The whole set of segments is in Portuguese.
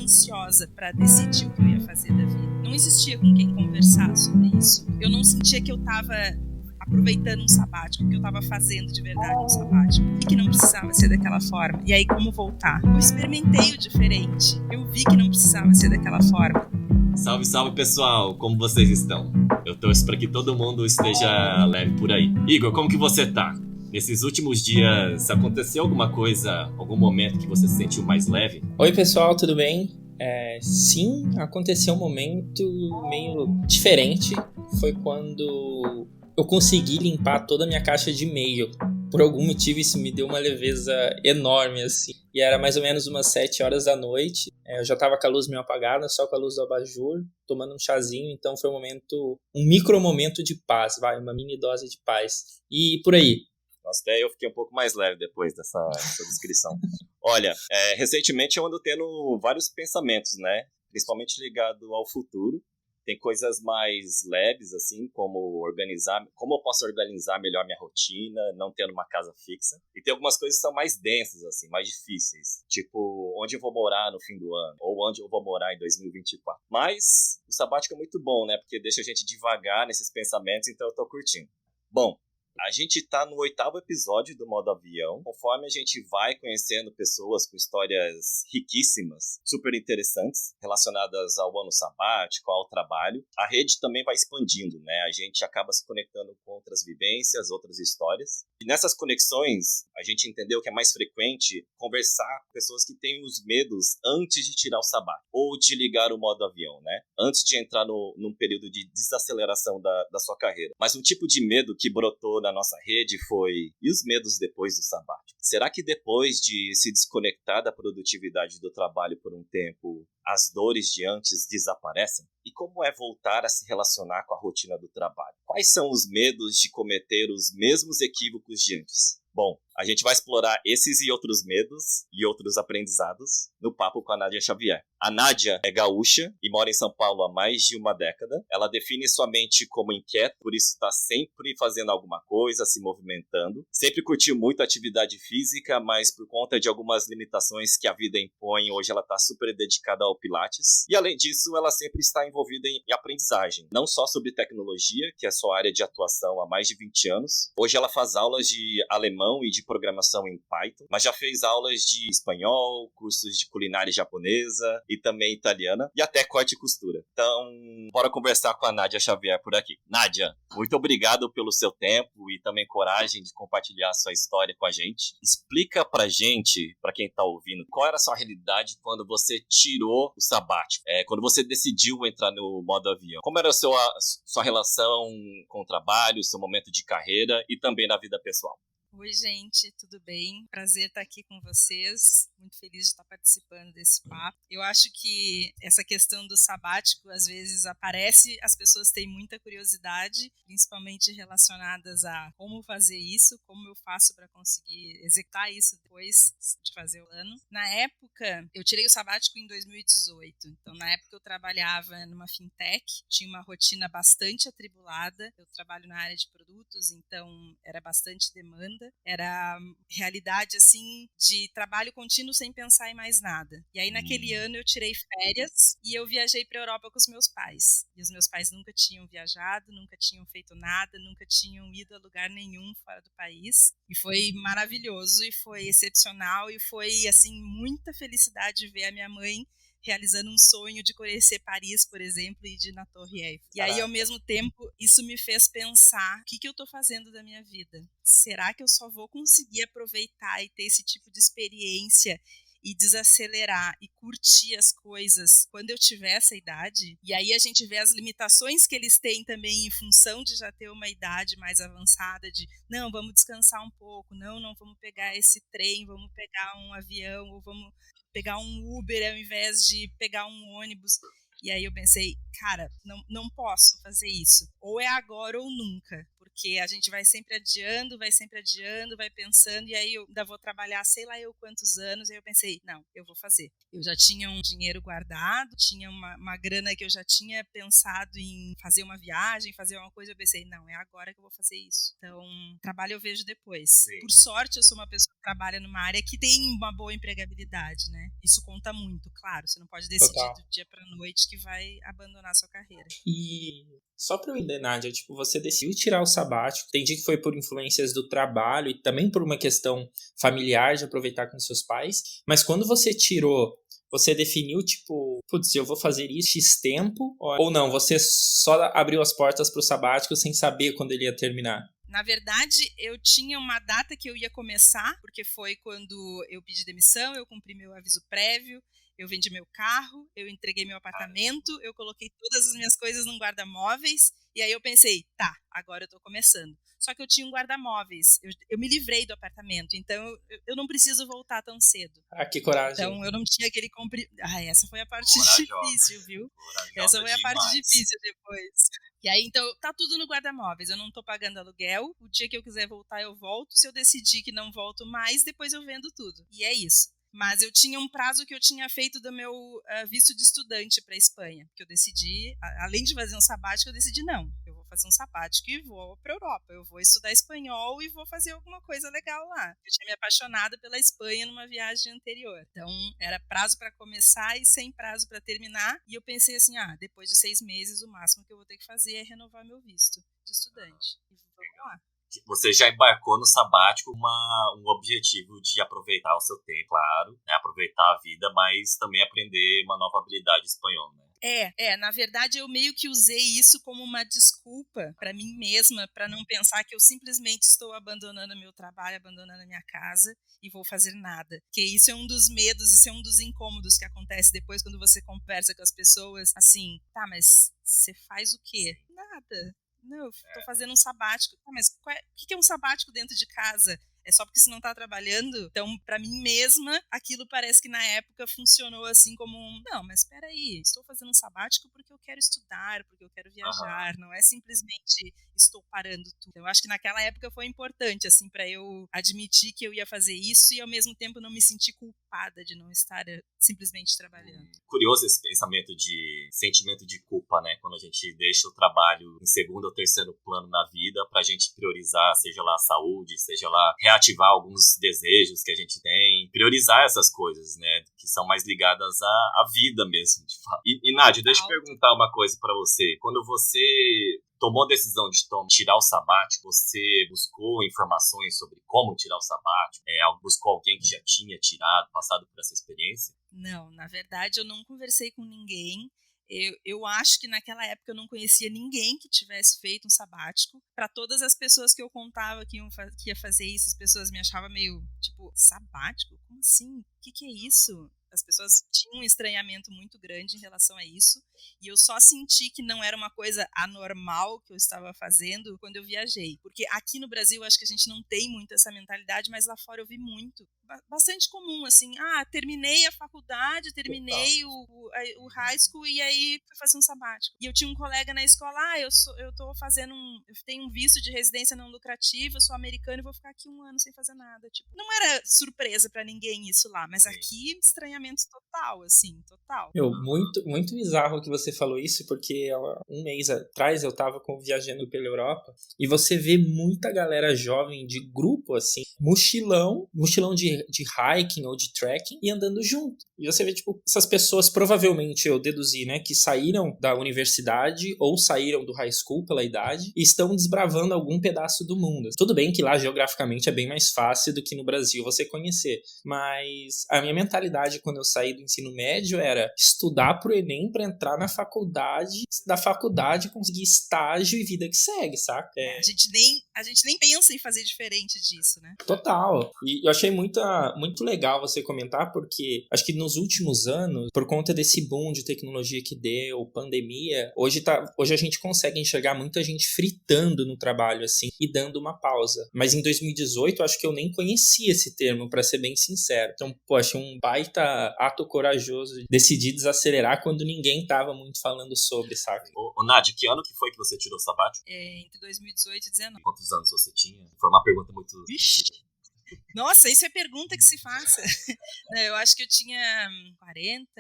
ansiosa para decidir o que eu ia fazer da vida. Não existia com quem conversar sobre isso. Eu não sentia que eu estava aproveitando um sabático, que eu estava fazendo de verdade um sabático, e que não precisava ser daquela forma. E aí, como voltar? Eu experimentei o diferente. Eu vi que não precisava ser daquela forma. Salve, salve, pessoal! Como vocês estão? Eu torço para que todo mundo esteja leve por aí. Igor, como que você tá? Nesses últimos dias, aconteceu alguma coisa, algum momento que você se sentiu mais leve? Oi, pessoal, tudo bem? Sim, aconteceu um momento meio diferente. Foi quando eu consegui limpar toda a minha caixa de e-mail. Por algum motivo isso me deu uma leveza enorme, assim. E era mais ou menos umas 7 horas da noite. Eu já tava com a luz meio apagada, só com a luz do abajur, tomando um chazinho. Então foi um micro momento de paz, uma mini dose de paz. E por aí? Nossa, até eu fiquei um pouco mais leve depois dessa descrição. Olha, recentemente eu ando tendo vários pensamentos, né? Principalmente ligado ao futuro. Tem coisas mais leves, assim, como eu posso organizar melhor minha rotina, não tendo uma casa fixa. E tem algumas coisas que são mais densas, assim, mais difíceis. Tipo, onde eu vou morar no fim do ano, ou onde eu vou morar em 2024. Mas o sabático é muito bom, né? Porque deixa a gente devagar nesses pensamentos, então eu tô curtindo. Bom, a gente tá no 8º episódio do Modo Avião. Conforme a gente vai conhecendo pessoas com histórias riquíssimas, super interessantes, relacionadas ao ano sabático, ao trabalho, a rede também vai expandindo, né? A gente acaba se conectando com outras vivências, outras histórias. E nessas conexões, a gente entendeu que é mais frequente conversar com pessoas que têm os medos antes de tirar o sabático, ou de ligar o modo avião, né? Antes de entrar num período de desaceleração da sua carreira. Mas um tipo de medo que brotou na nossa rede foi: e os medos depois do sabático? Será que depois de se desconectar da produtividade do trabalho por um tempo, as dores de antes desaparecem? E como é voltar a se relacionar com a rotina do trabalho? Quais são os medos de cometer os mesmos equívocos de antes? Bom, a gente vai explorar esses e outros medos e outros aprendizados no papo com a Nádia Xavier. A Nádia é gaúcha e mora em São Paulo há mais de uma década. Ela define sua mente como inquieta, por isso está sempre fazendo alguma coisa, se movimentando. Sempre curtiu muito a atividade física, mas por conta de algumas limitações que a vida impõe, hoje ela está super dedicada ao Pilates. E além disso, ela sempre está envolvida em aprendizagem, não só sobre tecnologia, que é sua área de atuação há mais de 20 anos. Hoje ela faz aulas de alemão e de programação em Python, mas já fez aulas de espanhol, cursos de culinária japonesa e também italiana, e até corte e costura. Então, bora conversar com a Nádia Xavier por aqui. Nádia, muito obrigado pelo seu tempo e também coragem de compartilhar a sua história com a gente. Explica pra gente, pra quem tá ouvindo, qual era a sua realidade quando você tirou o sabático, quando você decidiu entrar no modo avião. Como era a sua relação com o trabalho, seu momento de carreira e também na vida pessoal? Oi, gente, tudo bem? Prazer estar aqui com vocês. Muito feliz de estar participando desse papo. Eu acho que essa questão do sabático, às vezes aparece, as pessoas têm muita curiosidade, principalmente relacionadas a como fazer isso, como eu faço para conseguir executar isso depois de fazer o ano. Na época, eu tirei o sabático em 2018. Então, na época eu trabalhava numa fintech, tinha uma rotina bastante atribulada. Eu trabalho na área de produtos, então era bastante demanda. Era realidade, assim, de trabalho contínuo sem pensar em mais nada. E aí, naquele ano, eu tirei férias e eu viajei para a Europa com os meus pais. E os meus pais nunca tinham viajado, nunca tinham feito nada, nunca tinham ido a lugar nenhum fora do país. E foi maravilhoso, e foi excepcional, e foi, assim, muita felicidade ver a minha mãe realizando um sonho de conhecer Paris, por exemplo, e de ir na Torre Eiffel. E aí, ao mesmo tempo, isso me fez pensar: o que eu estou fazendo da minha vida? Será que eu só vou conseguir aproveitar e ter esse tipo de experiência e desacelerar e curtir as coisas quando eu tiver essa idade? E aí a gente vê as limitações que eles têm também em função de já ter uma idade mais avançada, de não, vamos descansar um pouco, não vamos pegar esse trem, vamos pegar um avião, ou vamos pegar um Uber ao invés de pegar um ônibus. E aí eu pensei, cara, não posso fazer isso. Ou é agora ou nunca. Porque a gente vai sempre adiando, vai pensando, e aí eu ainda vou trabalhar sei lá eu quantos anos, e aí eu pensei, não, eu vou fazer. Eu já tinha um dinheiro guardado, tinha uma grana que eu já tinha pensado em fazer uma viagem, fazer uma coisa, eu pensei, não, é agora que eu vou fazer isso. Então, trabalho eu vejo depois. Sim. Por sorte, eu sou uma pessoa que trabalha numa área que tem uma boa empregabilidade, né? Isso conta muito, claro, você não pode decidir Total. do dia pra noite que vai abandonar a sua carreira. E só pra eu entender, Nádia, tipo, você decidiu tirar o sabático, entendi que foi por influências do trabalho e também por uma questão familiar de aproveitar com seus pais, mas quando você tirou, você definiu, tipo, putz, eu vou fazer isso X tempo, ou não, você só abriu as portas pro sabático sem saber quando ele ia terminar? Na verdade, eu tinha uma data que eu ia começar, porque foi quando eu pedi demissão, eu cumpri meu aviso prévio, eu vendi meu carro, eu entreguei meu apartamento, eu coloquei todas as minhas coisas num guarda-móveis, e aí eu pensei, tá, agora eu tô começando. Só que eu tinha um guarda-móveis, eu me livrei do apartamento, então eu não preciso voltar tão cedo. Ah, que coragem. Então eu não tinha aquele essa foi a parte difícil, viu? Essa foi a parte difícil depois. E aí, então, tá tudo no guarda-móveis, eu não tô pagando aluguel, o dia que eu quiser voltar eu volto, se eu decidir que não volto mais, depois eu vendo tudo. E é isso. Mas eu tinha um prazo que eu tinha feito do meu visto de estudante para a Espanha, que eu decidi, além de fazer um sabático, eu decidi não, eu vou fazer um sabático e vou para a Europa, eu vou estudar espanhol e vou fazer alguma coisa legal lá. Eu tinha me apaixonado pela Espanha numa viagem anterior, então era prazo para começar e sem prazo para terminar, e eu pensei assim, depois de 6 meses o máximo que eu vou ter que fazer é renovar meu visto de estudante. E vamos lá. Você já embarcou no sabático com um objetivo de aproveitar o seu tempo, claro, né? Aproveitar a vida, mas também aprender uma nova habilidade espanhola, né? Na verdade eu meio que usei isso como uma desculpa para mim mesma, para não pensar que eu simplesmente estou abandonando meu trabalho, abandonando a minha casa e vou fazer nada. Porque isso é um dos medos, isso é um dos incômodos que acontece depois quando você conversa com as pessoas, assim, tá, mas você faz o quê? Nada. Não, eu tô fazendo um sabático. Mas o que é um sabático dentro de casa? É só porque você não tá trabalhando? Então, pra mim mesma, aquilo parece que na época funcionou assim como não, mas espera aí, estou fazendo um sabático porque eu quero estudar, porque eu quero viajar, não é simplesmente estou parando tudo. Eu acho que naquela época foi importante, assim, pra eu admitir que eu ia fazer isso e ao mesmo tempo não me sentir culpada de não estar simplesmente trabalhando. Curioso esse sentimento de culpa, né? Quando a gente deixa o trabalho em segundo ou terceiro plano na vida pra gente priorizar, seja lá a saúde, seja lá reativar alguns desejos que a gente tem, priorizar essas coisas, né? Que são mais ligadas à vida mesmo, de fato. E Nádia, deixa eu perguntar uma coisa pra você. Quando você tomou a decisão de tirar o sabático, você buscou informações sobre como tirar o sabático? Buscou alguém que já tinha tirado, passado por essa experiência? Não, na verdade eu não conversei com ninguém. Eu acho que naquela época eu não conhecia ninguém que tivesse feito um sabático. Para todas as pessoas que eu contava que ia fazer isso, as pessoas me achavam meio, tipo, sabático? Como assim? O que é isso? As pessoas tinham um estranhamento muito grande em relação a isso. E eu só senti que não era uma coisa anormal que eu estava fazendo quando eu viajei. Porque aqui no Brasil, acho que a gente não tem muito essa mentalidade, mas lá fora eu vi muito. Bastante comum, assim. Terminei a faculdade, terminei o high school e aí fui fazer um sabático. E eu tinha um colega na escola, eu tenho um visto de residência não lucrativa, eu sou americano e vou ficar aqui 1 ano sem fazer nada. Tipo, não era surpresa pra ninguém isso lá, mas aqui estranhamento total, assim, total. Muito, muito bizarro que você falou isso, porque 1 mês atrás eu tava viajando pela Europa e você vê muita galera jovem de grupo, assim, mochilão de hiking ou de trekking e andando junto. E você vê, tipo, essas pessoas provavelmente, eu deduzi, né, que saíram da universidade ou saíram do high school pela idade e estão desbravando algum pedaço do mundo. Tudo bem que lá geograficamente é bem mais fácil do que no Brasil você conhecer, mas a minha mentalidade quando eu saí do ensino médio era estudar pro Enem pra entrar na faculdade, da faculdade conseguir estágio e vida que segue, saca? A gente nem pensa em fazer diferente disso, né? Total. E eu achei muito legal você comentar, porque acho que nos últimos anos, por conta desse boom de tecnologia que deu, pandemia, hoje a gente consegue enxergar muita gente fritando no trabalho, assim, e dando uma pausa. Mas em 2018, acho que eu nem conhecia esse termo, pra ser bem sincero. Então, achei um baita ato corajoso de decidir desacelerar quando ninguém tava muito falando sobre, sabe? Ô, Nádia, que ano que foi que você tirou o sabático? Entre 2018 e 2019. Quantos anos você tinha? Foi uma pergunta muito... Vixe. Nossa, isso é pergunta que se faça. Eu acho que eu tinha 40,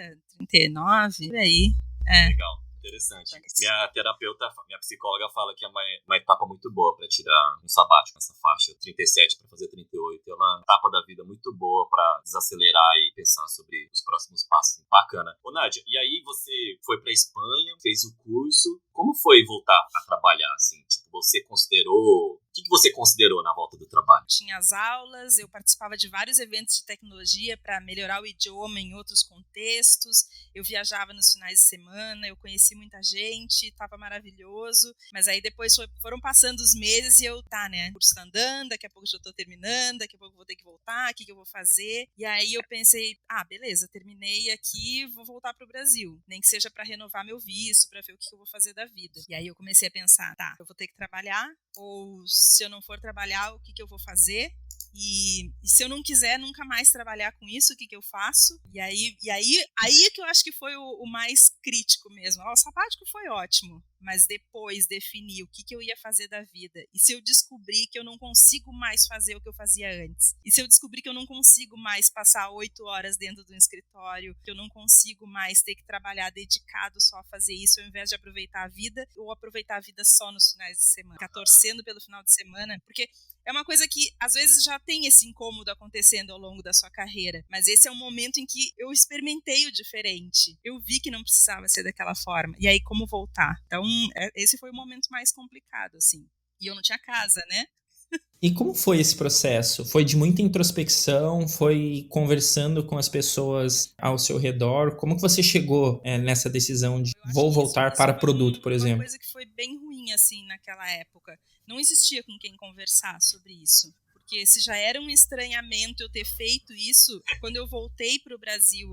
39, por aí. Legal. Interessante. Minha terapeuta, minha psicóloga fala que é uma etapa muito boa pra tirar um sabático nessa faixa, 37 pra fazer 38. É uma etapa da vida muito boa pra desacelerar e pensar sobre os próximos passos. Bacana. Ô, Nádia, e aí você foi pra Espanha, fez o curso. Como foi voltar a trabalhar, assim? Tipo, você considerou... O que você considerou na volta do trabalho? Tinha as aulas, eu participava de vários eventos de tecnologia para melhorar o idioma em outros contextos. Eu viajava nos finais de semana, eu conheci muita gente, estava maravilhoso. Mas aí depois foram passando os meses e eu, o curso tá andando, daqui a pouco já estou terminando, daqui a pouco eu vou ter que voltar, o que eu vou fazer? E aí eu pensei, beleza, terminei aqui, vou voltar para o Brasil. Nem que seja para renovar meu visto, para ver o que eu vou fazer da vida. E aí eu comecei a pensar, eu vou ter que trabalhar, ou se eu não for trabalhar, o que eu vou fazer? E se eu não quiser nunca mais trabalhar com isso, o que eu faço? E aí é que eu acho que foi o mais crítico mesmo. O sabático foi ótimo, mas depois definir o que eu ia fazer da vida. E se eu descobrir que eu não consigo mais fazer o que eu fazia antes? E se eu descobrir que eu não consigo mais passar 8 horas dentro do escritório, que eu não consigo mais ter que trabalhar dedicado só a fazer isso, ao invés de aproveitar a vida, ou aproveitar a vida só nos finais de semana? Ficar torcendo pelo final de semana, porque é uma coisa que às vezes já tem esse incômodo acontecendo ao longo da sua carreira, mas esse é um momento em que eu experimentei o diferente. Eu vi que não precisava ser daquela forma. E aí, como voltar? Então, esse foi o momento mais complicado, assim. E eu não tinha casa, né? E como foi esse processo? Foi de muita introspecção? Foi conversando com as pessoas ao seu redor? Como que você chegou nessa decisão de vou voltar para produto, por exemplo? Uma coisa que foi bem ruim, assim, naquela época. Não existia com quem conversar sobre isso. Porque se já era um estranhamento eu ter feito isso, quando eu voltei para o Brasil,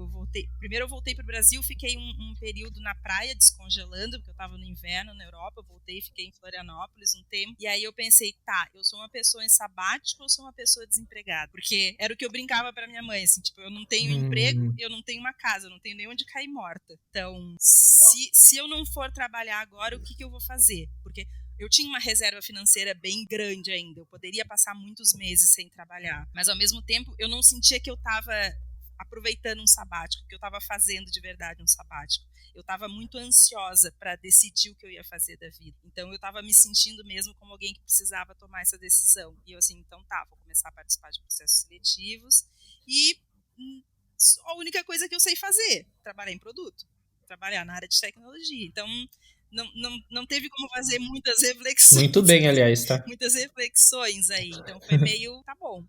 primeiro eu voltei para o Brasil, fiquei um período na praia descongelando, porque eu estava no inverno na Europa, eu voltei, fiquei em Florianópolis um tempo, e aí eu pensei, eu sou uma pessoa em sabático ou sou uma pessoa desempregada? Porque era o que eu brincava para minha mãe, assim, tipo, eu não tenho emprego, eu não tenho uma casa, eu não tenho nem onde cair morta. Então, se eu não for trabalhar agora, o que eu vou fazer? Porque eu tinha uma reserva financeira bem grande ainda, eu poderia passar muitos meses sem trabalhar, mas ao mesmo tempo eu não sentia que eu estava aproveitando um sabático, que eu estava fazendo de verdade um sabático. Eu estava muito ansiosa para decidir o que eu ia fazer da vida. Então eu estava me sentindo mesmo como alguém que precisava tomar essa decisão. E eu assim, vou começar a participar de processos seletivos e a única coisa que eu sei fazer, trabalhar em produto, trabalhar na área de tecnologia. Então não teve como fazer muitas reflexões. Muito bem, aliás, tá? Muitas reflexões aí. Então foi meio, bom.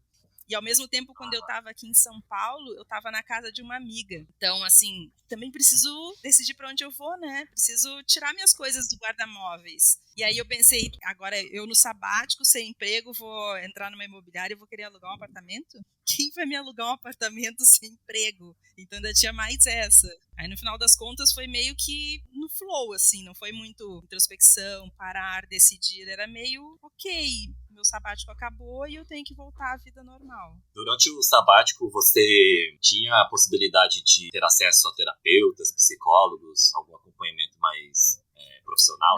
E ao mesmo tempo, quando eu estava aqui em São Paulo, eu estava na casa de uma amiga. Então, assim, também preciso decidir para onde eu vou, né? Preciso tirar minhas coisas do guarda-móveis. E aí eu pensei, agora eu no sabático, sem emprego, vou entrar numa imobiliária e vou querer alugar um apartamento? Quem vai me alugar um apartamento sem emprego? Então ainda tinha mais essa. Aí no final das contas foi meio que no flow, assim, não foi muito introspecção, parar, decidir, era meio ok, meu sabático acabou e eu tenho que voltar à vida normal. Durante o sabático você tinha a possibilidade de ter acesso a terapeutas, psicólogos, algum acompanhamento mais profissional?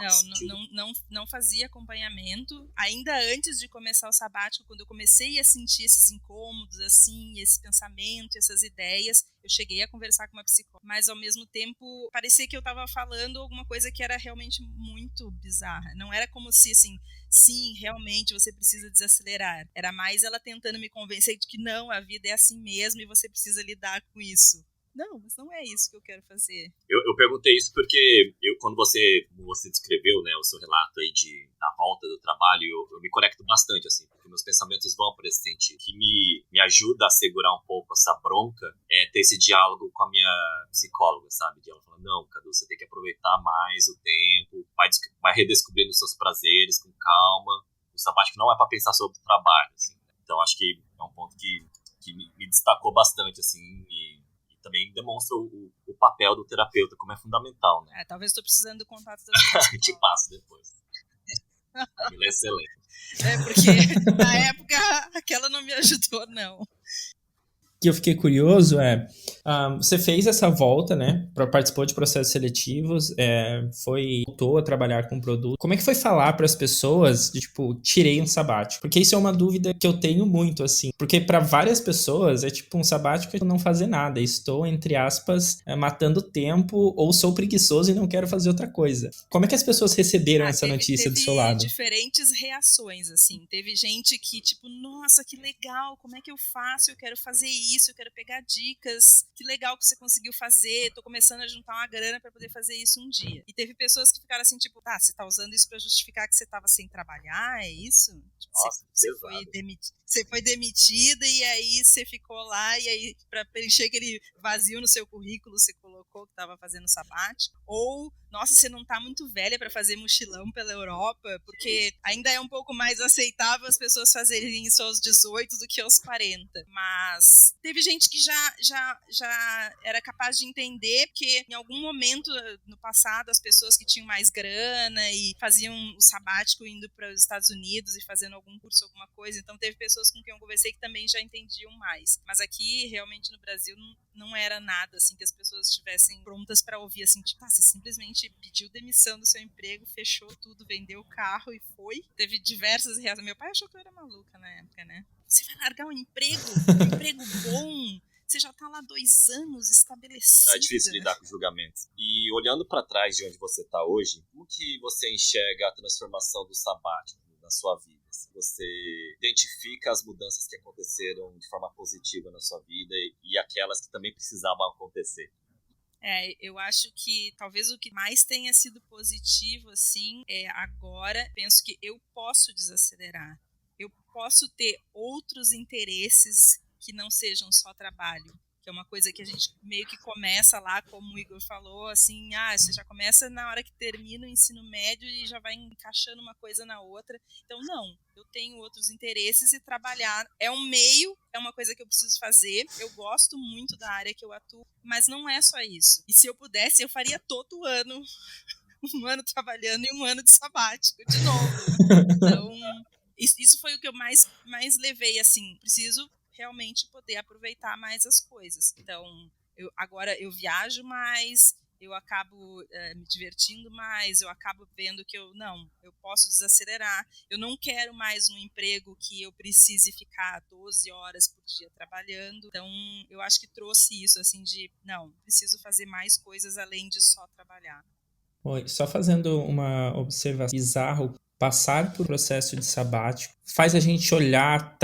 Não fazia acompanhamento. Ainda antes de começar o sabático, quando eu comecei a sentir esses incômodos, assim, esse pensamento, essas ideias, eu cheguei a conversar com uma psicóloga, mas ao mesmo tempo parecia que eu estava falando alguma coisa que era realmente muito bizarra. Não era como se, assim, sim, realmente você precisa desacelerar. Era mais ela tentando me convencer de que não, a vida é assim mesmo e você precisa lidar com isso. Não, mas não é isso que eu quero fazer. Eu perguntei isso porque quando você descreveu, né, o seu relato aí da volta do trabalho, eu me conecto bastante, assim, porque meus pensamentos vão para esse sentido. O que me ajuda a segurar um pouco essa bronca é ter esse diálogo com a minha psicóloga, sabe? De ela falando, não, Cadu, você tem que aproveitar mais o tempo, vai redescobrindo os seus prazeres com calma. O sabático não é para pensar sobre o trabalho, assim. Então acho que é um ponto que me destacou bastante, assim, e também demonstra o papel do terapeuta, como é fundamental, né? Talvez estou precisando do contato da psicóloga. Te passo depois. Ele é excelente. Porque na época aquela não me ajudou, não. que eu fiquei curioso você fez essa volta, né? Participou de processos seletivos, voltou a trabalhar com produto. Como é que foi falar para as pessoas de, tipo, tirei um sabático? Porque isso é uma dúvida que eu tenho muito, assim. Porque para várias pessoas é tipo um sabático é não fazer nada. Estou, entre aspas, matando tempo ou sou preguiçoso e não quero fazer outra coisa. Como é que as pessoas receberam essa notícia do seu Teve lado? diferentes reações, assim. Teve gente que, tipo, nossa, que legal, como é que eu faço? Eu quero fazer isso, eu quero pegar dicas. Que legal que você conseguiu fazer, tô começando a juntar uma grana para poder fazer isso um dia. E teve pessoas que ficaram assim, tipo, tá, você tá usando isso para justificar que você tava sem trabalhar, é isso? Tipo, Nossa, você foi demitida e aí você ficou lá e aí para preencher aquele vazio no seu currículo você colocou que estava fazendo sabático. Ou, nossa, você não tá muito velha para fazer mochilão pela Europa, porque ainda é um pouco mais aceitável as pessoas fazerem isso aos 18 do que aos 40. Mas teve gente que já era capaz de entender, porque em algum momento no passado as pessoas que tinham mais grana e faziam o sabático indo para os Estados Unidos e fazendo algum curso, alguma coisa, então teve pessoas com quem eu conversei que também já entendiam mais. Mas aqui, realmente, no Brasil, não era nada assim que as pessoas estivessem prontas para ouvir, assim, tipo, você simplesmente pediu demissão do seu emprego, fechou tudo, vendeu o carro e foi. Teve diversas reações. Meu pai achou que eu era maluca na época, né? Você vai largar um emprego bom, você já tá lá 2 anos estabelecida. É difícil lidar com julgamentos. E olhando para trás de onde você está hoje, como que você enxerga a transformação do sabático na sua vida? Se você identifica as mudanças que aconteceram de forma positiva na sua vida e aquelas que também precisavam acontecer. Eu acho que talvez o que mais tenha sido positivo, assim, agora, penso que eu posso desacelerar. Eu posso ter outros interesses que não sejam só trabalho. Que é uma coisa que a gente meio que começa lá, como o Igor falou, assim, você já começa na hora que termina o ensino médio e já vai encaixando uma coisa na outra. Então, não, eu tenho outros interesses e trabalhar é um meio, é uma coisa que eu preciso fazer. Eu gosto muito da área que eu atuo, mas não é só isso. E se eu pudesse, eu faria todo ano, um ano trabalhando e um ano de sabático, de novo. Então, isso foi o que eu mais levei, assim, preciso realmente poder aproveitar mais as coisas. Então, agora eu viajo mais, eu acabo me divertindo mais, eu acabo vendo que eu posso desacelerar, eu não quero mais um emprego que eu precise ficar 12 horas por dia trabalhando. Então, eu acho que trouxe isso, assim, de, preciso fazer mais coisas além de só trabalhar. Oi, só fazendo uma observação bizarra, passar por processo de sabático faz a gente olhar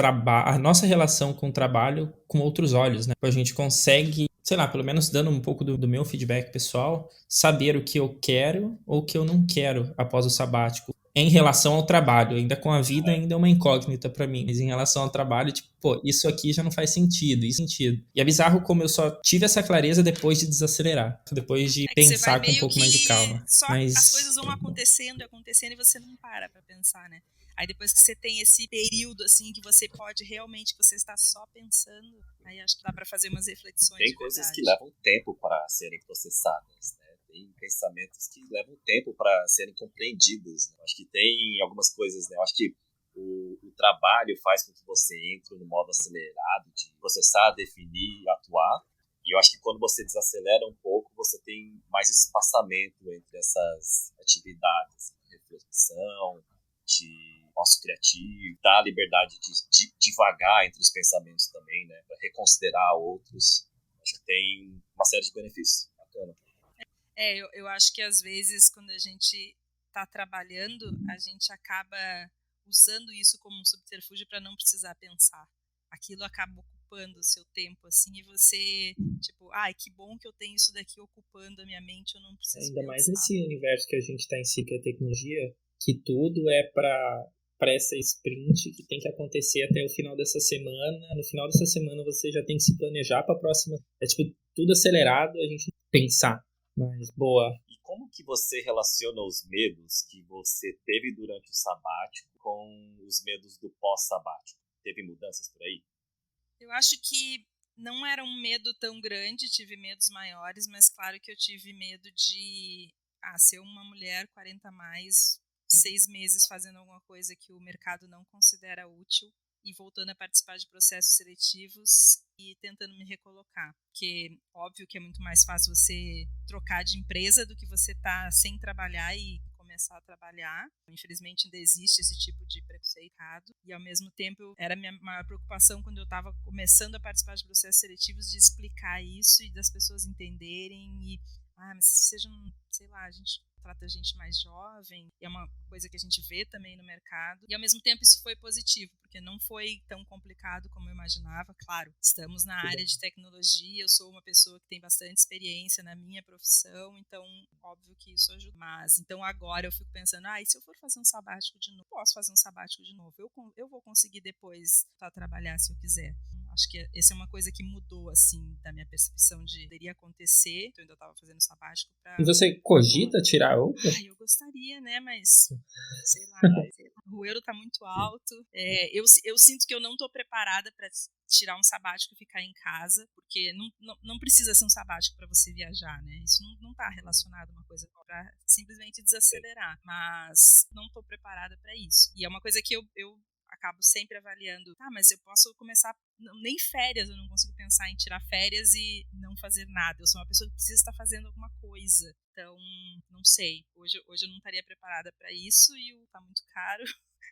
a nossa relação com o trabalho com outros olhos, né? A gente consegue, sei lá, pelo menos dando um pouco do meu feedback pessoal, saber o que eu quero ou o que eu não quero após o sabático. Em relação ao trabalho, ainda com a vida ainda é uma incógnita para mim, mas em relação ao trabalho, tipo, pô, isso aqui já não faz sentido, isso sentido. E é bizarro como eu só tive essa clareza depois de desacelerar, depois de pensar com um pouco mais de calma. Só as coisas vão acontecendo e você não para pensar, né? Aí depois que você tem esse período, assim, que você pode realmente, que você está só pensando, aí acho que dá para fazer umas reflexões. Tem coisas que levam tempo para serem processadas, né? Tem pensamentos que levam tempo para serem compreendidos, né? Acho que tem algumas coisas, né? Eu acho que o trabalho faz com que você entre no modo acelerado de processar, definir, atuar. E eu acho que quando você desacelera um pouco, você tem mais espaçamento entre essas atividades, de reflexão, de nosso criativo, dá a liberdade de divagar entre os pensamentos também, né? Para reconsiderar outros. Acho que tem uma série de benefícios. Bacana. Eu acho que às vezes quando a gente está trabalhando, a gente acaba usando isso como um subterfúgio para não precisar pensar. Aquilo acaba ocupando o seu tempo, assim, e você, tipo, que bom que eu tenho isso daqui ocupando a minha mente, eu não preciso Ainda pensar. mais nesse universo que a gente está em si, que é a tecnologia, que tudo é para essa sprint que tem que acontecer até o final dessa semana. No final dessa semana você já tem que se planejar para a próxima. É tipo tudo acelerado, a gente pensar. Mas boa. E como que você relaciona os medos que você teve durante o sabático com os medos do pós-sabático? Teve mudanças por aí? Eu acho que não era um medo tão grande, tive medos maiores, mas claro que eu tive medo de ser uma mulher 40 a mais, 6 meses fazendo alguma coisa que o mercado não considera útil e voltando a participar de processos seletivos e tentando me recolocar. Porque óbvio que é muito mais fácil você trocar de empresa do que você estar sem trabalhar e começar a trabalhar. Infelizmente ainda existe esse tipo de preconceito e ao mesmo tempo era a minha maior preocupação quando eu estava começando a participar de processos seletivos de explicar isso e das pessoas entenderem e mas sejam, sei lá, a gente trata a gente mais jovem, e é uma coisa que a gente vê também no mercado, e ao mesmo tempo isso foi positivo, porque não foi tão complicado como eu imaginava. Claro, estamos na área de tecnologia, eu sou uma pessoa que tem bastante experiência na minha profissão, então óbvio que isso ajuda, mas então agora eu fico pensando, e se eu for fazer um sabático de novo, posso fazer um sabático de novo, eu vou conseguir depois trabalhar se eu quiser. Acho que essa é uma coisa que mudou, assim, da minha percepção de poderia acontecer. Então, eu ainda estava fazendo sabático pra... E você cogita tirar outra? Eu gostaria, né? Mas, sei lá, o euro tá muito alto. Eu sinto que eu não estou preparada para tirar um sabático e ficar em casa, porque não precisa ser um sabático para você viajar, né? Isso não tá relacionado a uma coisa para simplesmente desacelerar. Mas não estou preparada para isso. E é uma coisa que eu acabo sempre avaliando, mas eu posso começar, nem férias, eu não consigo pensar em tirar férias e não fazer nada, eu sou uma pessoa que precisa estar fazendo alguma coisa, então, não sei, hoje eu não estaria preparada para isso e tá muito caro,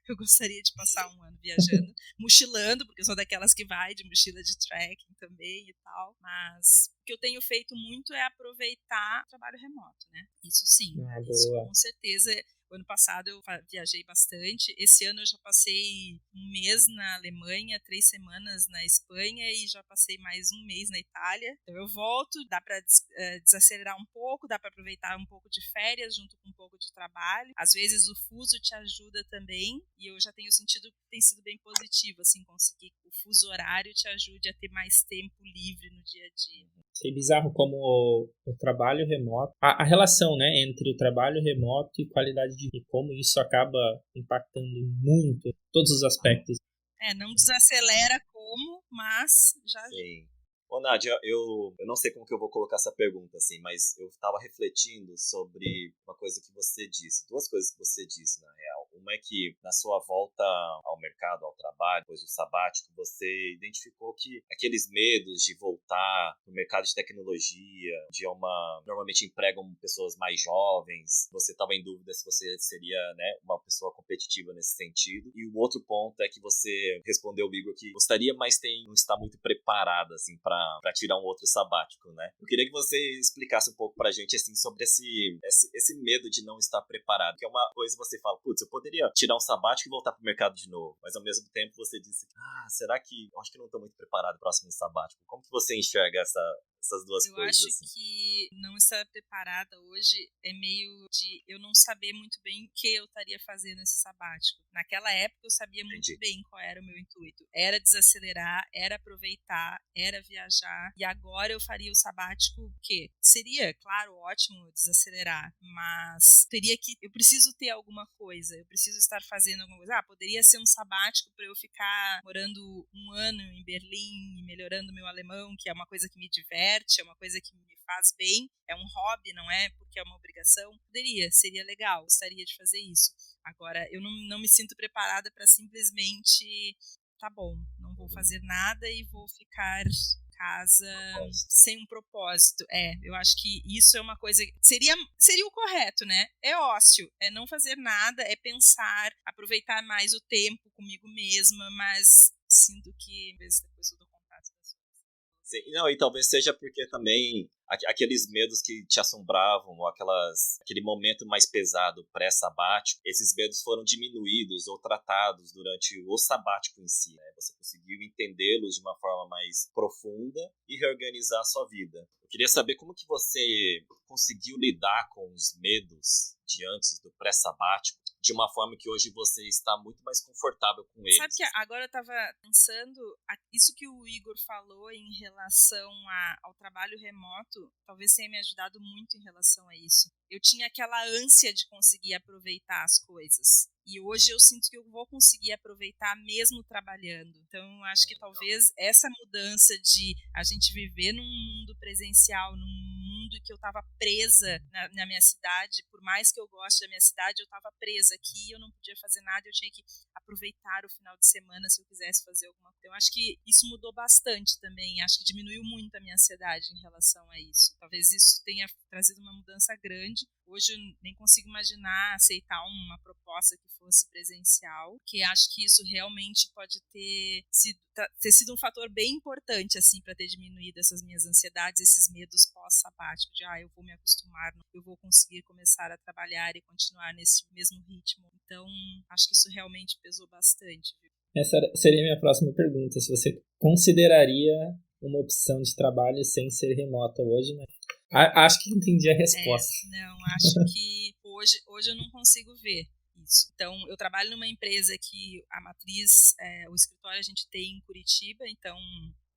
eu gostaria de passar um ano viajando, mochilando, porque eu sou daquelas que vai de mochila de trekking também e tal, mas o que eu tenho feito muito é aproveitar o trabalho remoto, né, isso sim, isso boa. com certeza. O ano passado eu viajei bastante. Esse ano eu já passei um mês na Alemanha, 3 semanas na Espanha e já passei mais um mês na Itália. Então eu volto, dá para desacelerar um pouco, dá para aproveitar um pouco de férias junto com um pouco de trabalho. Às vezes o fuso te ajuda também e eu já tenho sentido que tem sido bem positivo, assim, conseguir que o fuso horário te ajude a ter mais tempo livre no dia a dia. É bizarro como o trabalho remoto, a relação, né, entre o trabalho remoto e qualidade de vida, como isso acaba impactando muito todos os aspectos. Não desacelera mas já ajuda. Sim. Ô, Nádia, eu não sei como que eu vou colocar essa pergunta, assim, mas eu estava refletindo sobre uma coisa que você disse, duas coisas que você disse, na real. Uma é que, na sua volta ao mercado, ao trabalho, depois do sabático, você identificou que aqueles medos de voltar no mercado de tecnologia, normalmente empregam pessoas mais jovens, você estava em dúvida se você seria, né, uma pessoa competitiva nesse sentido. E o outro ponto é que você respondeu, Igor, que gostaria, mas não está muito preparada, assim, para tirar um outro sabático, né? Eu queria que você explicasse um pouco pra gente, assim, sobre esse medo de não estar preparado, que é uma coisa que você fala, putz, eu poderia tirar um sabático e voltar pro mercado de novo, mas ao mesmo tempo você disse, será que, eu acho que eu não tô muito preparado pro próximo sabático. Como que você enxerga essas duas coisas? Eu acho assim? que não estar preparada hoje é meio de eu não saber muito bem o que eu estaria fazendo nesse sabático. Naquela época eu sabia muito bem qual era o meu intuito. Era desacelerar, era aproveitar, era viajar. E agora eu faria o sabático que seria, claro, ótimo desacelerar, mas eu preciso ter alguma coisa, eu preciso estar fazendo alguma coisa. Poderia ser um sabático para eu ficar morando um ano em Berlim e melhorando meu alemão, que é uma coisa que me diverte, é uma coisa que me faz bem, é um hobby, não é porque é uma obrigação. Seria legal, gostaria de fazer isso. Agora, eu não me sinto preparada para simplesmente, tá bom, não vou fazer nada e vou ficar em casa sem um propósito. Eu acho que isso é uma coisa que seria o correto, né? É ócio, é não fazer nada, é pensar, aproveitar mais o tempo comigo mesma, mas sinto que depois eu dou contato das coisas. Sim, não, e talvez seja porque também aqueles medos que te assombravam, ou aquele momento mais pesado pré-sabático, esses medos foram diminuídos ou tratados durante o sabático em si, né? Você conseguiu entendê-los de uma forma mais profunda e reorganizar a sua vida. Eu queria saber como que você conseguiu lidar com os medos de antes do pré-sabático, de uma forma que hoje você está muito mais confortável com eles. Sabe que agora eu estava pensando Isso que o Igor falou em relação ao trabalho remoto, talvez tenha me ajudado muito em relação a isso. Eu tinha aquela ânsia de conseguir aproveitar as coisas. E hoje eu sinto que eu vou conseguir aproveitar mesmo trabalhando. Então, eu acho que talvez essa mudança de a gente viver num mundo presencial, num mundo que eu estava presa na minha cidade, por mais que eu goste da minha cidade, eu estava presa aqui, eu não podia fazer nada, eu tinha que aproveitar o final de semana se eu quisesse fazer alguma coisa. Então, acho que isso mudou bastante também. Acho que diminuiu muito a minha ansiedade em relação a isso. Talvez isso tenha trazido uma mudança grande. Hoje eu nem consigo imaginar aceitar uma proposta que fosse presencial, que acho que isso realmente pode ter sido um fator bem importante assim para ter diminuído essas minhas ansiedades, esses medos pós-sabático de eu vou me acostumar, eu vou conseguir começar a trabalhar e continuar nesse mesmo ritmo. Então, acho que isso realmente pesou bastante. Viu? Essa seria a minha próxima pergunta, se você consideraria uma opção de trabalho sem ser remota hoje, mas acho que entendi a resposta. Não, acho que hoje eu não consigo ver isso. Então, eu trabalho numa empresa que a matriz, o escritório a gente tem em Curitiba, então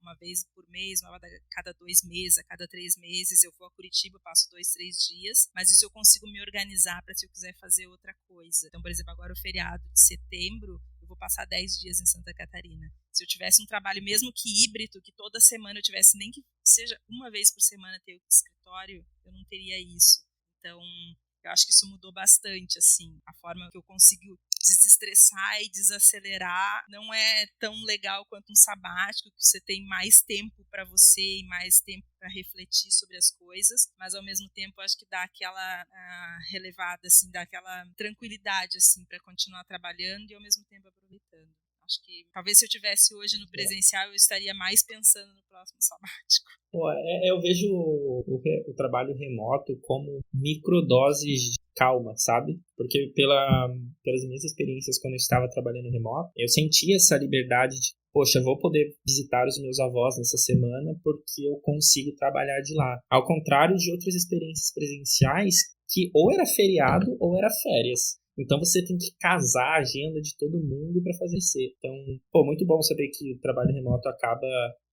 uma vez por mês, a cada 2 meses, a cada 3 meses eu vou a Curitiba, passo 2, 3 dias, mas isso eu consigo me organizar para se eu quiser fazer outra coisa. Então, por exemplo, agora o feriado de setembro, eu vou passar 10 dias em Santa Catarina. Se eu tivesse um trabalho mesmo que híbrido, que toda semana eu tivesse, nem que seja uma vez por semana ter o escritório, eu não teria isso. Então, eu acho que isso mudou bastante, assim, a forma que eu consigo desestressar e desacelerar. Não é tão legal quanto um sabático, que você tem mais tempo para você e mais tempo para refletir sobre as coisas, mas ao mesmo tempo acho que dá aquela relevada, assim, dá aquela tranquilidade, assim, para continuar trabalhando e ao mesmo tempo aproveitando. Acho que talvez se eu tivesse hoje no presencial, eu estaria mais pensando no próximo sabático. Eu vejo o trabalho remoto como microdoses de calma, sabe? Porque pelas minhas experiências quando eu estava trabalhando remoto, eu sentia essa liberdade de, poxa, eu vou poder visitar os meus avós nessa semana porque eu consigo trabalhar de lá. Ao contrário de outras experiências presenciais que ou era feriado ou era férias. Então você tem que casar a agenda de todo mundo para fazer ser. Então, muito bom saber que o trabalho remoto acaba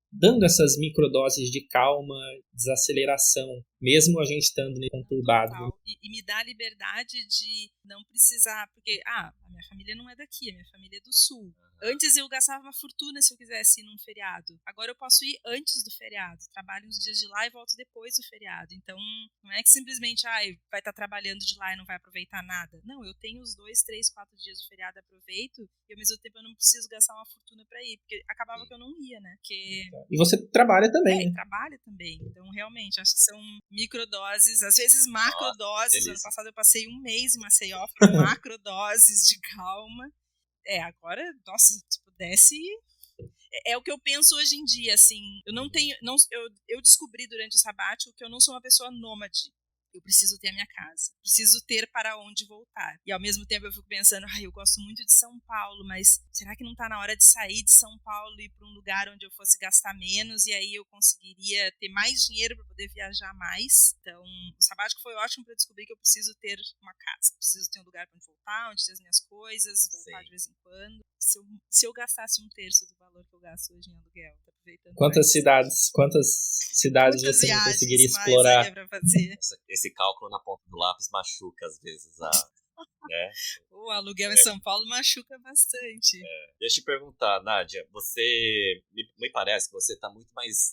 dando essas microdoses de calma, desaceleração, mesmo a gente estando conturbado. E me dá a liberdade de não precisar, porque a minha família não é daqui, a minha família é do sul. Antes eu gastava uma fortuna se eu quisesse ir num feriado. Agora eu posso ir antes do feriado. Trabalho uns dias de lá e volto depois do feriado. Então, não é que simplesmente vai estar trabalhando de lá e não vai aproveitar nada. Não, eu tenho os 2, 3, 4 dias do feriado, aproveito, e ao mesmo tempo eu não preciso gastar uma fortuna para ir, porque acabava que eu não ia, né? Porque... E você trabalha também, né? Trabalha também. Então, realmente, acho que são microdoses, às vezes macrodoses. Ano passado eu passei 1 mês em Maceió, foram macrodoses de calma. Agora, nossa, se pudesse... É o que eu penso hoje em dia, assim. Eu não tenho... Eu descobri durante o sabático que eu não sou uma pessoa nômade. Eu preciso ter a minha casa, preciso ter para onde voltar. E ao mesmo tempo eu fico pensando, eu gosto muito de São Paulo, mas será que não está na hora de sair de São Paulo e ir para um lugar onde eu fosse gastar menos e aí eu conseguiria ter mais dinheiro para poder viajar mais? Então, o sabático foi ótimo para descobrir que eu preciso ter uma casa, preciso ter um lugar para onde voltar, onde ter as minhas coisas, voltar de vez em quando. Se eu gastasse 1/3 do valor que eu gasto hoje em aluguel, tá aproveitando quantas cidades você não conseguiria explorar? Esse cálculo na ponta do lápis machuca às vezes né? O aluguel em São Paulo machuca bastante. Deixa eu te perguntar, Nádia, me parece que você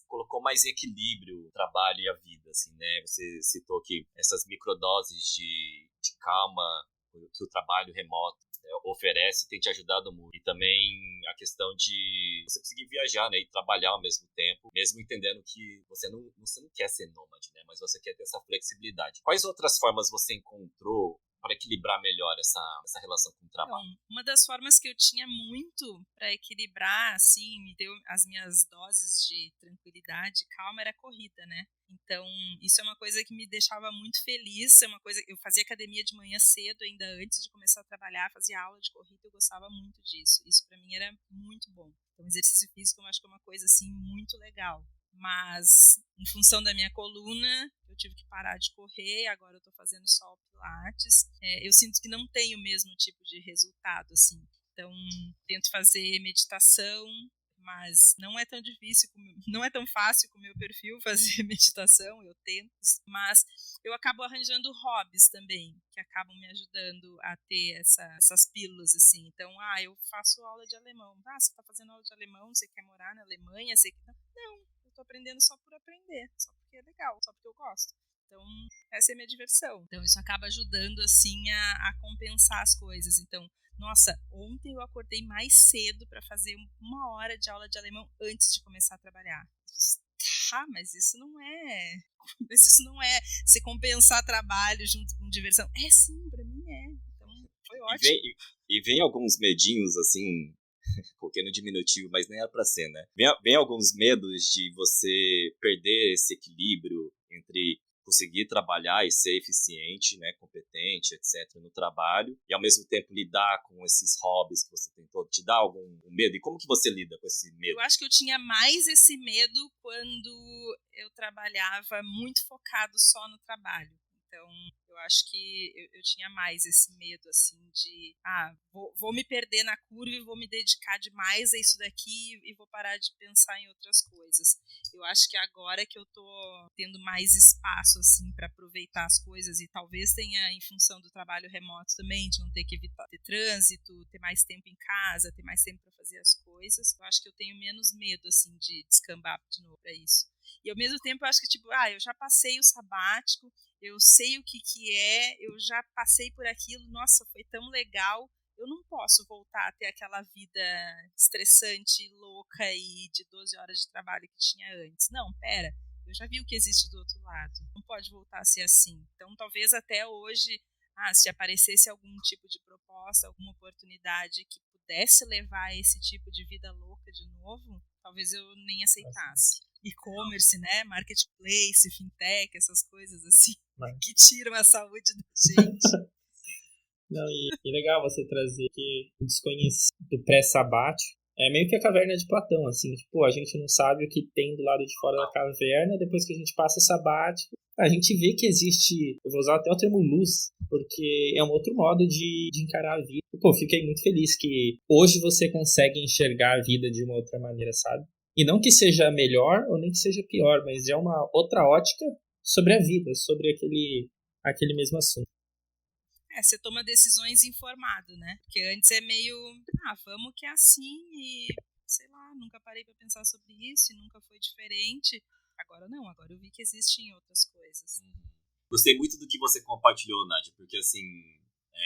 colocou mais em equilíbrio o trabalho e a vida, assim, né? Você citou que essas microdoses de calma que o trabalho remoto oferece tem te ajudado muito. E também a questão de você conseguir viajar, né, e trabalhar ao mesmo tempo, mesmo entendendo que você não quer ser nômade, né, mas você quer ter essa flexibilidade. Quais outras formas você encontrou para equilibrar melhor essa relação com o trabalho? Então, uma das formas que eu tinha muito para equilibrar, assim, me deu as minhas doses de tranquilidade e calma, era a corrida, né? Então, isso é uma coisa que me deixava muito feliz, eu fazia academia de manhã cedo, ainda antes de começar a trabalhar, fazia aula de corrida, eu gostava muito disso. Isso para mim era muito bom. Então, exercício físico eu acho que é uma coisa, assim, muito legal. Mas, em função da minha coluna, eu tive que parar de correr, agora eu estou fazendo só o pilates. Eu sinto que não tem o mesmo tipo de resultado, assim. Então, tento fazer meditação mas não é tão difícil, não é tão fácil com o meu perfil fazer meditação, eu tento, mas eu acabo arranjando hobbies também, que acabam me ajudando a ter essas pílulas, assim. Então, eu faço aula de alemão. Você tá fazendo aula de alemão, você quer morar na Alemanha, você quer... Não, eu tô aprendendo só por aprender, só porque é legal, só porque eu gosto. Então, essa é a minha diversão. Então, isso acaba ajudando, assim, a compensar as coisas. Então, nossa, ontem eu acordei mais cedo para fazer 1 hora de aula de alemão antes de começar a trabalhar. Mas isso não é... Mas isso não é você compensar trabalho junto com diversão. É sim, pra mim é. Então, foi ótimo. E vem alguns medinhos, assim, coloquei no diminutivo, mas nem era pra ser, né? Vem alguns medos de você perder esse equilíbrio entre conseguir trabalhar e ser eficiente, né, competente, etc, no trabalho, e ao mesmo tempo lidar com esses hobbies que você tem todo. Te dá algum medo? E como que você lida com esse medo? Eu acho que eu tinha mais esse medo quando eu trabalhava muito focado só no trabalho. Então, eu acho que eu tinha mais esse medo, assim, de vou me perder na curva e vou me dedicar demais a isso daqui e vou parar de pensar em outras coisas. Eu acho que agora que eu tô tendo mais espaço, assim, para aproveitar as coisas, e talvez tenha em função do trabalho remoto também, de não ter que evitar ter trânsito, ter mais tempo em casa, ter mais tempo para fazer as coisas, eu acho que eu tenho menos medo, assim, de descambar de novo para isso. E ao mesmo tempo eu acho que, tipo, eu já passei o sabático, eu sei o que é, eu já passei por aquilo, nossa, foi tão legal, eu não posso voltar a ter aquela vida estressante, louca e de 12 horas de trabalho que tinha antes. Não, pera, eu já vi o que existe do outro lado, não pode voltar a ser assim. Então, talvez até hoje, se aparecesse algum tipo de proposta, alguma oportunidade que pudesse levar a esse tipo de vida louca de novo, talvez eu nem aceitasse. E-commerce, né? Marketplace, fintech, essas coisas assim, que tiram a saúde da gente. Não, e legal você trazer que o desconhecido do pré-sabático é meio que a caverna de Platão, assim, tipo, a gente não sabe o que tem do lado de fora da caverna, depois que a gente passa o sabático, a gente vê que existe, eu vou usar até o termo luz, porque é um outro modo de encarar a vida. E, fiquei muito feliz que hoje você consegue enxergar a vida de uma outra maneira, sabe? E não que seja melhor ou nem que seja pior, mas é uma outra ótica sobre a vida, sobre aquele mesmo assunto. Você toma decisões informado, né? Porque antes é meio, vamos que é assim e, sei lá, nunca parei pra pensar sobre isso e nunca foi diferente. Agora não, agora eu vi que existem outras coisas. Gostei muito do que você compartilhou, Nádia, porque assim,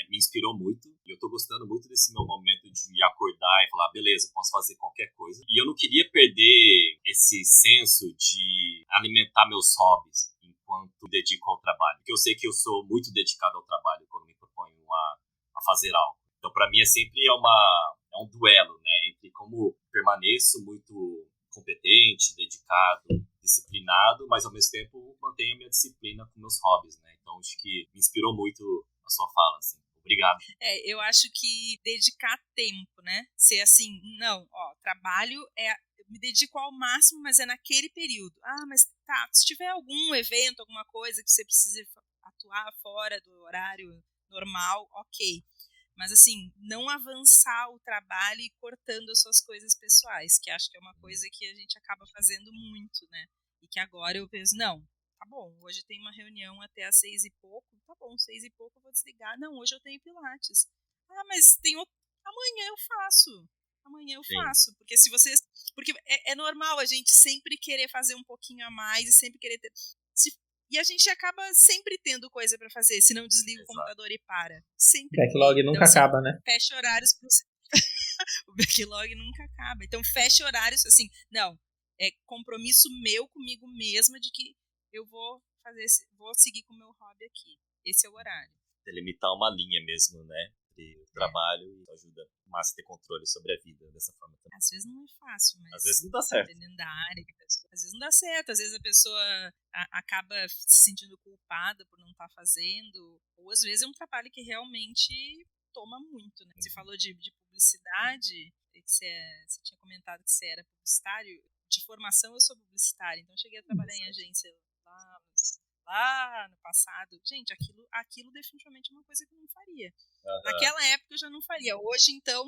me inspirou muito e eu tô gostando muito desse meu momento de acordar e falar, beleza, posso fazer qualquer coisa. E eu não queria perder esse senso de alimentar meus hobbies enquanto dedico ao trabalho, porque eu sei que eu sou muito dedicado ao trabalho quando me proponho a fazer algo. Então, para mim, sempre é um duelo, né, entre como permaneço muito competente, dedicado, disciplinado, mas ao mesmo tempo mantenho a minha disciplina com meus hobbies, né? Então, acho que me inspirou muito a sua fala, assim. Obrigado. Eu acho que dedicar tempo, né? Ser assim, não, trabalho eu me dedico ao máximo, mas é naquele período. Mas se tiver algum evento, alguma coisa que você precise atuar fora do horário normal, ok. Mas assim, não avançar o trabalho e cortando as suas coisas pessoais, que acho que é uma coisa que a gente acaba fazendo muito, né? E que agora eu penso, não, tá bom, hoje tem uma reunião até às 6 e pouco, tá bom, 6 e pouco eu vou desligar. Não, hoje eu tenho pilates. Mas tem outro... Amanhã eu faço. Porque se vocês... Porque é normal a gente sempre querer fazer um pouquinho a mais e sempre querer ter... E a gente acaba sempre tendo coisa pra fazer, se não desliga o computador e para. Sempre. Backlog nunca acaba, né? Fecha horários pro... O backlog nunca acaba. Então fecha horários, assim, não, é compromisso meu comigo mesma de que eu vou seguir com o meu hobby aqui. Esse é o horário. Delimitar uma linha mesmo, né? Entre o trabalho e ajuda mais a ter controle sobre a vida dessa forma também. Às vezes não é fácil, mas... Às vezes não dá certo. Dependendo da área. Às vezes não dá certo. Às vezes a pessoa acaba se sentindo culpada por não estar fazendo. Ou às vezes é um trabalho que realmente toma muito, né? Você falou de publicidade, que você tinha comentado que você era publicitário. De formação eu sou publicitária, então eu cheguei a trabalhar em agência lá no passado. Gente, aquilo definitivamente é uma coisa que eu não faria. Naquela época eu já não faria. Hoje, então,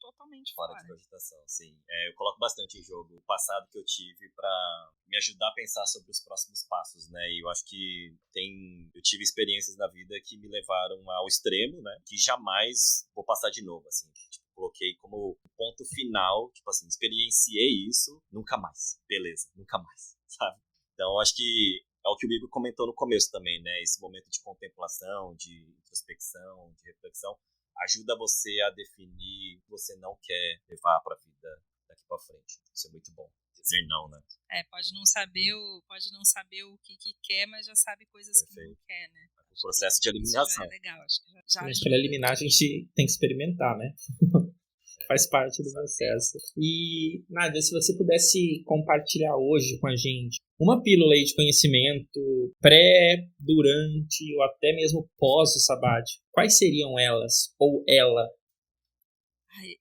totalmente Fora fora. de cogitação, sim. Eu coloco bastante em jogo o passado que eu tive pra me ajudar a pensar sobre os próximos passos, né? E eu acho que eu tive experiências na vida que me levaram ao extremo, né? Que jamais vou passar de novo, assim. Tipo, coloquei como ponto final, tipo assim, experienciei isso, nunca mais. Beleza, nunca mais, sabe? Então, eu acho que é o que o Igor comentou no começo também, né? Esse momento de contemplação, de introspecção, de reflexão, ajuda você a definir o que você não quer levar para a vida daqui para frente. Isso é muito bom. Dizer não, né? Pode não saber o que quer, mas já sabe coisas que não quer, né? O processo de Isso já eliminação. é legal, acho que já Mas ajuda. para eliminar a gente tem que experimentar, né? Faz parte do processo. E, Nádia, se você pudesse compartilhar hoje com a gente uma pílula aí de conhecimento pré, durante ou até mesmo pós o sabático, quais seriam elas? Ou ela?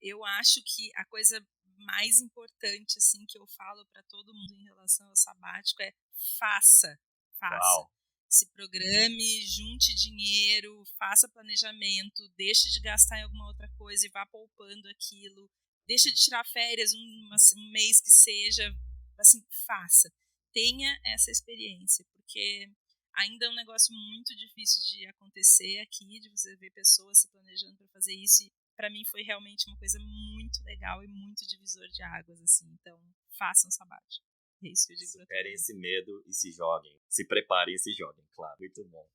Eu acho que a coisa mais importante assim que eu falo para todo mundo em relação ao sabático é faça. Uau. Se programe, junte dinheiro, faça planejamento, deixe de gastar em alguma outra coisa e vá poupando aquilo. Deixe de tirar férias um mês que seja, assim, faça. Tenha essa experiência, porque ainda é um negócio muito difícil de acontecer aqui, de você ver pessoas se planejando para fazer isso. E para mim foi realmente uma coisa muito legal e muito divisor de águas, assim. Então, façam sabático. É isso que eu digo. Superem esse medo e se joguem. Se preparem e se joguem, claro. Muito bom.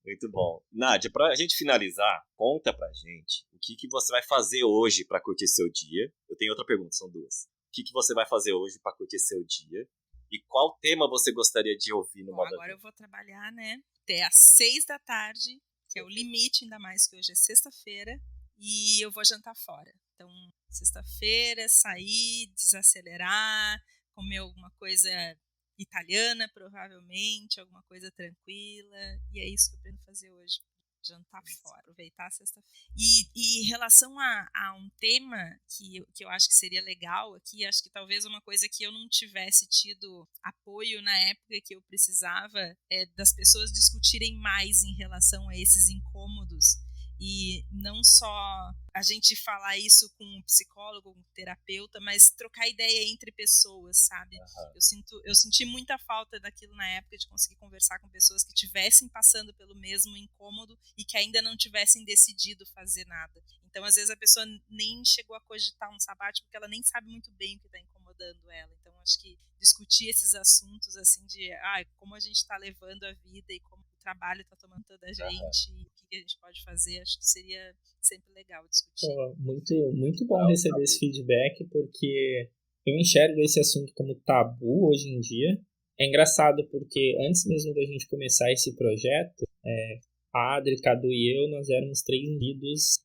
Muito bom. Nádia, pra gente finalizar, conta pra gente o que você vai fazer hoje pra curtir seu dia. Eu tenho outra pergunta, são duas. O que você vai fazer hoje pra curtir seu dia? E qual tema você gostaria de ouvir no Moda Agora eu vou trabalhar, né? Até às 6 da tarde, que é o limite, ainda mais que hoje é sexta-feira. E eu vou jantar fora. Então, sexta-feira, sair, desacelerar, comer alguma coisa italiana, provavelmente, alguma coisa tranquila. E é isso que eu pretendo fazer hoje. Jantar fora, aproveitar a sexta-feira. E em relação a um tema que eu acho que seria legal aqui, acho que talvez uma coisa que eu não tivesse tido apoio na época que eu precisava é das pessoas discutirem mais em relação a esses incômodos. E não só a gente falar isso com um psicólogo, com um terapeuta, mas trocar ideia entre pessoas, sabe? Eu senti muita falta daquilo na época, de conseguir conversar com pessoas que estivessem passando pelo mesmo incômodo e que ainda não tivessem decidido fazer nada. Então, às vezes, a pessoa nem chegou a cogitar um sabático porque ela nem sabe muito bem o que está incomodando ela. Então, acho que discutir esses assuntos, assim, de como a gente está levando a vida e como o trabalho está tomando toda a gente e o que a gente pode fazer, acho que seria sempre legal discutir. Muito, muito bom receber esse feedback, porque eu enxergo esse assunto como tabu hoje em dia. É engraçado porque antes mesmo da gente começar esse projeto, a Adri, Cadu e eu, nós éramos 3 indivíduos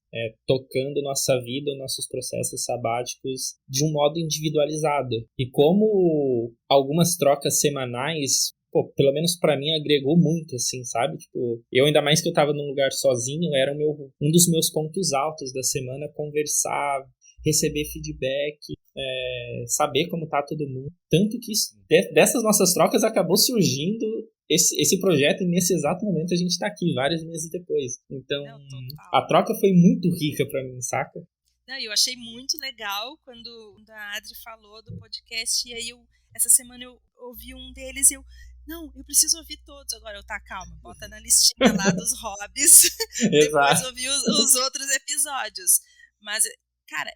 tocando nossa vida, nossos processos sabáticos de um modo individualizado. E como algumas trocas semanais, pelo menos pra mim, agregou muito, assim, sabe? Tipo, eu, ainda mais que eu tava num lugar sozinho, era um dos meus pontos altos da semana, conversar, receber feedback, saber como tá todo mundo. Tanto que dessas nossas trocas acabou surgindo esse projeto, e nesse exato momento a gente tá aqui, vários meses depois. Então, a troca foi muito rica pra mim, saca? Não, eu achei muito legal quando a Adri falou do podcast, e aí essa semana eu ouvi um deles e eu preciso ouvir todos. Agora calma, bota na listinha lá dos hobbies, depois ouvir os outros episódios. Mas, cara,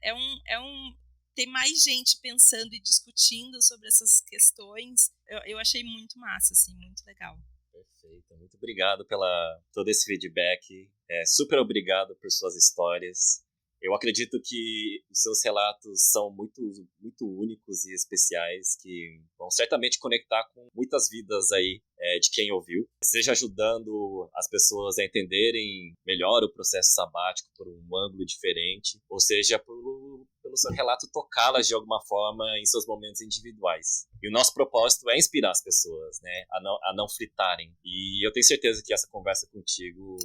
tem mais gente pensando e discutindo sobre essas questões. Eu achei muito massa, assim, muito legal. Perfeito, muito obrigado pela todo esse feedback. Super obrigado por suas histórias. Eu acredito que os seus relatos são muito, muito únicos e especiais, que vão certamente conectar com muitas vidas aí de quem ouviu. Seja ajudando as pessoas a entenderem melhor o processo sabático por um ângulo diferente, ou seja, pelo seu relato tocá-las de alguma forma em seus momentos individuais. E o nosso propósito é inspirar as pessoas, né, a não fritarem. E eu tenho certeza que essa conversa contigo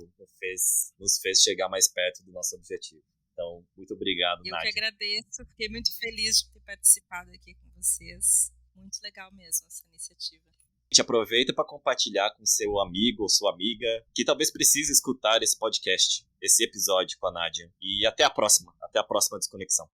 nos fez chegar mais perto do nosso objetivo. Então, muito obrigado, Nádia. Eu que agradeço, fiquei muito feliz de ter participado aqui com vocês. Muito legal mesmo essa iniciativa. A gente aproveita para compartilhar com seu amigo ou sua amiga que talvez precise escutar esse podcast, esse episódio com a Nádia. E até a próxima. Até a próxima desconexão.